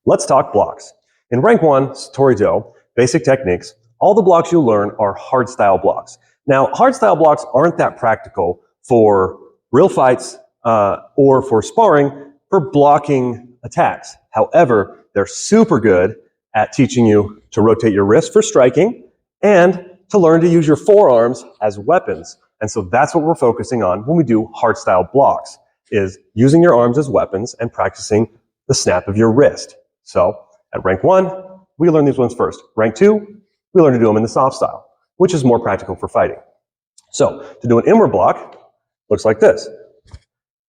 Let's talk blocks. In rank 1, Satori-Do, basic techniques, all the blocks you'll learn are hard style blocks. Now, hard style blocks aren't that practical for real fights or for sparring for blocking attacks. However, they're super good at teaching you to rotate your wrist for striking and to learn to use your forearms as weapons. And so that's what we're focusing on when we do hard style blocks, is using your arms as weapons and practicing the snap of your wrist. So at rank 1, we learn these ones first. Rank 2, we learn to do them in the soft style, which is more practical for fighting. So to do an inward block, looks like this.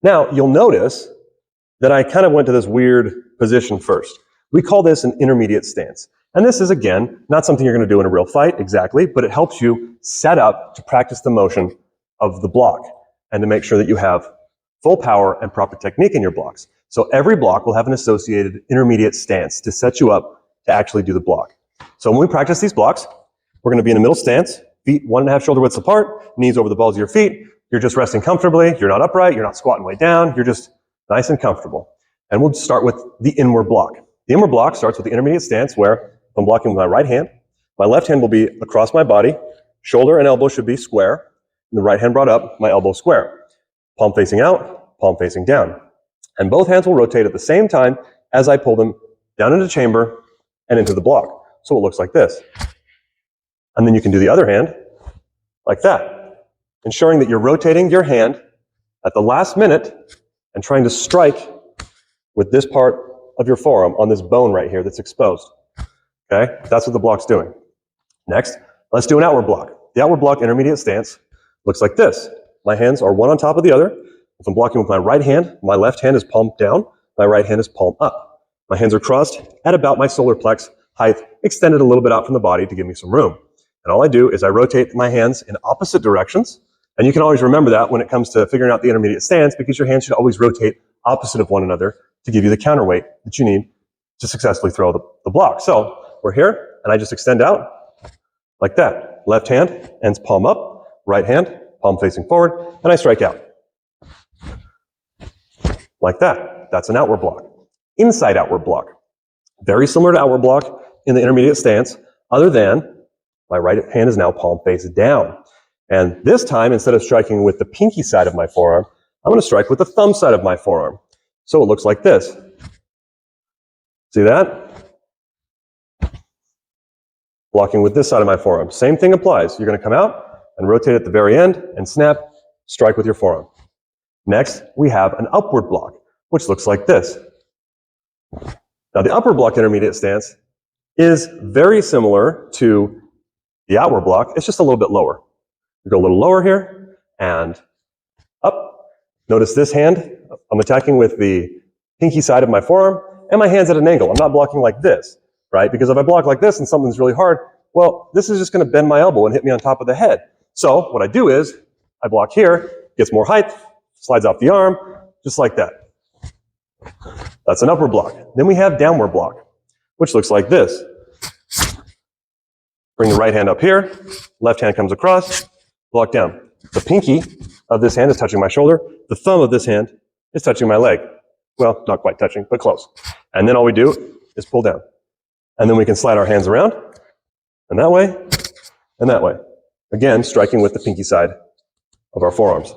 Now you'll notice that I kind of went to this weird position first. We call this an intermediate stance. And this is, again, not something you're going to do in a real fight exactly, but it helps you set up to practice the motion of the block and to make sure that you have full power and proper technique in your blocks. So every block will have an associated intermediate stance to set you up to actually do the block. So when we practice these blocks, we're going to be in a middle stance, feet 1.5 shoulder widths apart, knees over the balls of your feet. You're just resting comfortably. You're not upright. You're not squatting way down. You're just nice and comfortable. And we'll start with the inward block. The inward block starts with the intermediate stance where I'm blocking with my right hand. My left hand will be across my body. Shoulder and elbow should be square. And the right hand brought up, my elbow square. Palm facing out, palm facing down. And both hands will rotate at the same time as I pull them down into chamber and into the block. So it looks like this. And then you can do the other hand like that, ensuring that you're rotating your hand at the last minute and trying to strike with this part of your forearm on this bone right here that's exposed. Okay, that's what the block's doing. Next, let's do an outward block. The outward block intermediate stance looks like this. My hands are one on top of the other. If I'm blocking with my right hand, my left hand is palm down, my right hand is palm up. My hands are crossed at about my solar plex height, extended a little bit out from the body to give me some room. And all I do is I rotate my hands in opposite directions. And you can always remember that when it comes to figuring out the intermediate stance, because your hands should always rotate opposite of one another to give you the counterweight that you need to successfully throw the block. So we're here, and I just extend out like that. Left hand ends palm up, right hand palm facing forward, and I strike out. Like that. That's an outward block. Inside outward block. Very similar to outward block in the intermediate stance, other than my right hand is now palm face down. And this time, instead of striking with the pinky side of my forearm, I'm going to strike with the thumb side of my forearm. So it looks like this. See that? Blocking with this side of my forearm. Same thing applies. You're going to come out and rotate at the very end and snap, strike with your forearm. Next, we have an upward block, which looks like this. Now, the upward block intermediate stance is very similar to the outward block. It's just a little bit lower. You go a little lower here and up. Notice this hand, I'm attacking with the pinky side of my forearm, and my hand's at an angle. I'm not blocking like this, right? Because if I block like this and something's really hard, well, this is just going to bend my elbow and hit me on top of the head. So what I do is I block here, gets more height, slides off the arm, just like that. That's an upward block. Then we have downward block, which looks like this. Bring the right hand up here, left hand comes across, block down. The pinky of this hand is touching my shoulder. The thumb of this hand is touching my leg. Well, not quite touching, but close. And then all we do is pull down. And then we can slide our hands around, and that way, and that way. Again, striking with the pinky side of our forearms.